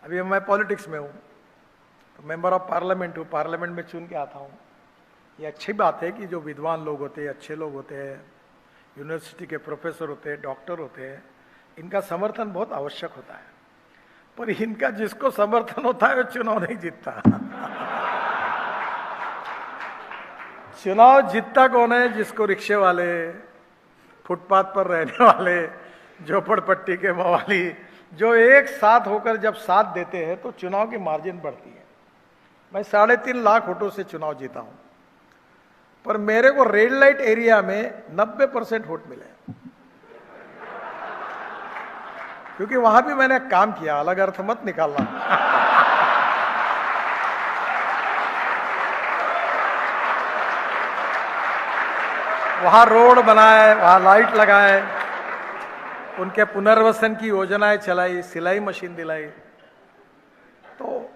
अभी मैं पॉलिटिक्स में हूँ, तो मेंबर ऑफ पार्लियामेंट हूँ, पार्लियामेंट में चुन के आता हूँ। ये अच्छी बात है कि जो विद्वान लोग होते हैं, अच्छे लोग होते हैं, यूनिवर्सिटी के प्रोफेसर होते हैं, डॉक्टर होते हैं, इनका समर्थन बहुत आवश्यक होता है। पर इनका जिसको समर्थन होता है वो चुनाव नहीं जीतता। चुनाव जीतता कौन है? जिसको रिक्शे वाले, फुटपाथ पर रहने वाले, झोपड़पट्टी के मवाली, जो एक साथ होकर जब साथ देते हैं तो चुनाव की मार्जिन बढ़ती है। मैं 3.5 लाख वोटों से चुनाव जीता हूं, पर मेरे को रेड लाइट एरिया में 90% वोट मिले, क्योंकि वहां भी मैंने काम किया। अलग अर्थ मत निकालना। वहां रोड बनाए, वहां लाइट लगाए, उनके पुनर्वसन की योजनाएं चलाई, सिलाई मशीन दिलाई। तो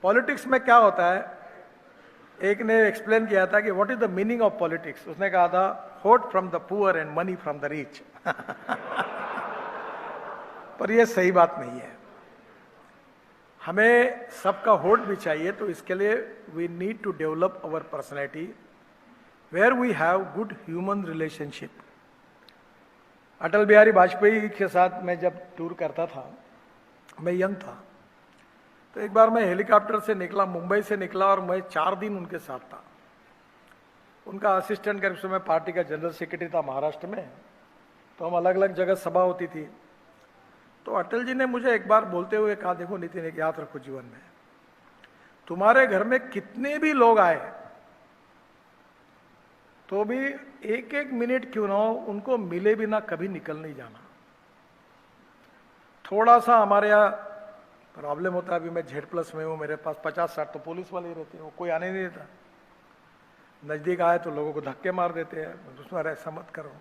पॉलिटिक्स में क्या होता है, एक ने एक्सप्लेन किया था कि what is the meaning of politics. उसने कहा था vote from the poor and money from the rich. पर यह सही बात नहीं है। हमें सबका वोट भी चाहिए, तो इसके लिए we need to develop our personality where we have good human relationship. Atal Bihari Vajpayee के साथ मैं जब टूर करता था, मैं यंग था, तो एक बार मैं हेलीकॉप्टर से निकला, मुंबई से निकला, और मैं 4 दिन उनके साथ था। उनका असिस्टेंट के रूप में, मैं पार्टी का जनरल सेक्रेटरी था महाराष्ट्र में, तो हम अलग अलग जगह सभा होती थी। तो अटल जी ने मुझे एक बार बोलते हुए कहा, देखो नितिन, एक याद रखो जीवन में, तुम्हारे घर में कितने भी लोग आए तो भी 1-1 मिनट क्यों ना हो, उनको मिले बिना कभी निकल नहीं जाना। थोड़ा सा हमारे यहाँ प्रॉब्लम होता है, अभी मैं Z+ में हूँ, मेरे पास 50-60 तो पुलिस वाले ही रहते हैं, वो कोई आने नहीं देता। नजदीक आए तो लोगों को धक्के मार देते हैं, उसमें ऐसा मत करो।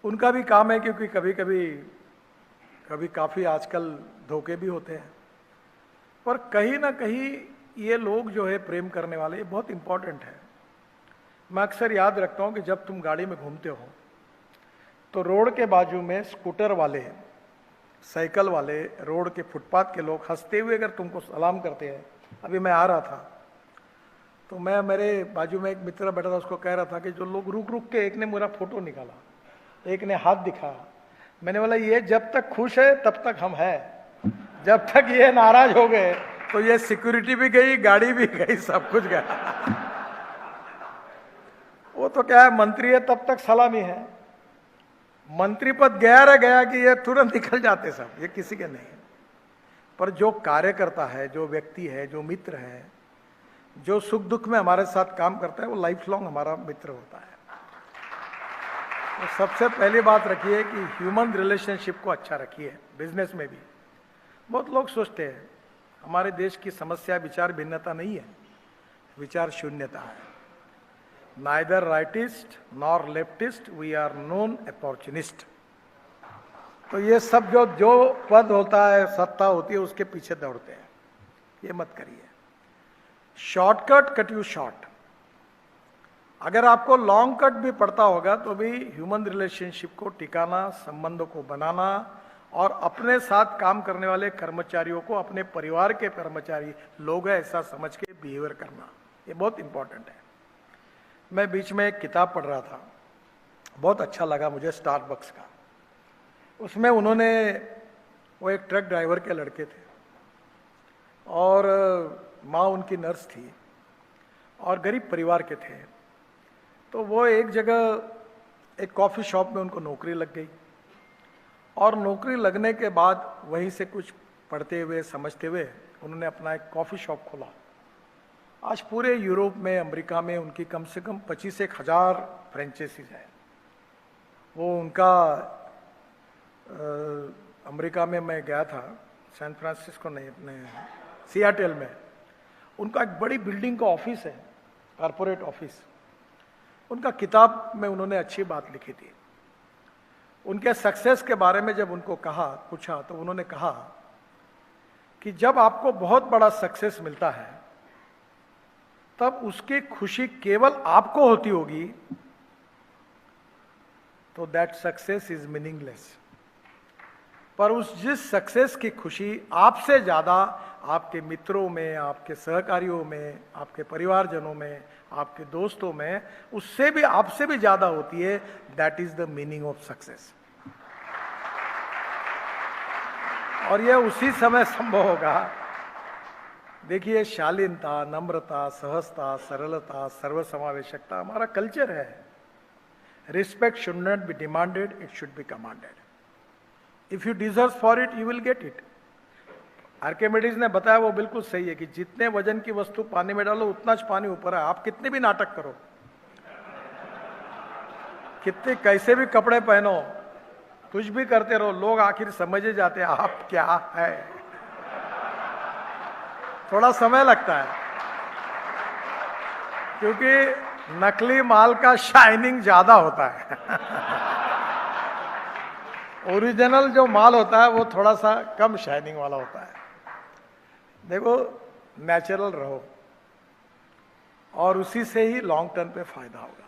उनका भी काम है, क्योंकि कभी कभी काफी आजकल धोखे भी होते हैं। पर कहीं ना कहीं ये लोग जो है प्रेम करने वाले, ये बहुत इंपॉर्टेंट है। मैं अक्सर याद रखता हूं कि जब तुम गाड़ी में घूमते हो तो रोड के बाजू में स्कूटर वाले, साइकिल वाले, रोड के फुटपाथ के लोग हंसते हुए अगर तुमको सलाम करते हैं। अभी मैं आ रहा था तो मैं, मेरे बाजू में एक मित्र बैठा था, उसको कह रहा था कि जो लोग रुक रुक के, एक ने मेरा फोटो निकाला, एक ने हाथ दिखाया। मैंने बोला ये जब तक खुश है तब तक हम हैं, जब तक ये नाराज हो गए तो ये सिक्योरिटी भी गई, गाड़ी भी गई, सब कुछ गया। वो तो क्या है, मंत्री है तब तक सलामी है, मंत्री पद गया रह गया कि ये तुरंत निकल जाते सब, ये किसी के नहीं। पर जो कार्यकर्ता है, जो व्यक्ति है, जो मित्र है, जो सुख दुख में हमारे साथ काम करता है, वो लाइफ लॉन्ग हमारा मित्र होता है। तो सबसे पहली बात रखिए कि ह्यूमन रिलेशनशिप को अच्छा रखिए। बिजनेस में भी बहुत लोग सोचते हैं हमारे देश की समस्या विचार भिन्नता नहीं है, विचार शून्यता है। Neither rightist nor leftist, we are non opportunist. तो ये सब जो पद होता है, सत्ता होती है, उसके पीछे दौड़ते हैं, ये मत करिए। Shortcut cut you short. अगर आपको लॉन्ग कट भी पड़ता होगा तो भी ह्यूमन रिलेशनशिप को टिकाना, संबंधों को बनाना, और अपने साथ काम करने वाले कर्मचारियों को अपने परिवार के कर्मचारी लोग हैं ऐसा समझ के बिहेवियर करना, ये बहुत इंपॉर्टेंट है। मैं बीच में एक किताब पढ़ रहा था, बहुत अच्छा लगा मुझे, स्टारबक्स का। उसमें उन्होंने, वो एक ट्रक ड्राइवर के लड़के थे और माँ उनकी नर्स थी और गरीब परिवार के थे। तो वो एक जगह एक कॉफ़ी शॉप में उनको नौकरी लग गई, और नौकरी लगने के बाद वहीं से कुछ पढ़ते हुए, समझते हुए उन्होंने अपना एक कॉफ़ी शॉप खोला। आज पूरे यूरोप में, अमेरिका में उनकी कम से कम 25,000 फ्रेंचाइजीज है। वो उनका अमेरिका में मैं गया था, सैन फ्रांसिस्को नहीं, अपने सियाटल में, उनका एक बड़ी बिल्डिंग का ऑफिस है, कॉरपोरेट ऑफिस। उनका किताब में उन्होंने अच्छी बात लिखी थी। उनके सक्सेस के बारे में जब उनको पूछा तो उन्होंने कहा कि जब आपको बहुत बड़ा सक्सेस मिलता है तब उसकी खुशी केवल आपको होती होगी, तो दैट सक्सेस इज मीनिंगलेस। पर उस जिस सक्सेस की खुशी आपसे ज्यादा आपके मित्रों में, आपके सहकारियों में, आपके परिवारजनों में, आपके दोस्तों में, उससे भी आपसे भी ज्यादा होती है, that is the meaning of success. और यह उसी समय संभव होगा। देखिए, शालीनता, नम्रता, सहजता, सरलता, सर्वसमावेशकता हमारा कल्चर है। Respect should not be demanded, it should be commanded. If you deserve for it, you will get it. Archimedes ने बताया, वो बिल्कुल सही है कि जितने वजन की वस्तु पानी में डालो उतना ज पानी ऊपर है। आप कितने भी नाटक करो, कितने कैसे भी कपड़े पहनो, कुछ भी करते रहो, लोग आखिर समझ ही जाते हैं आप क्या है। थोड़ा समय लगता है, क्योंकि नकली माल का शाइनिंग ज्यादा होता है। ओरिजिनल जो माल होता है वो थोड़ा सा कम शाइनिंग वाला होता है। देखो, नेचुरल रहो और उसी से ही लॉन्ग टर्म पे फायदा होगा।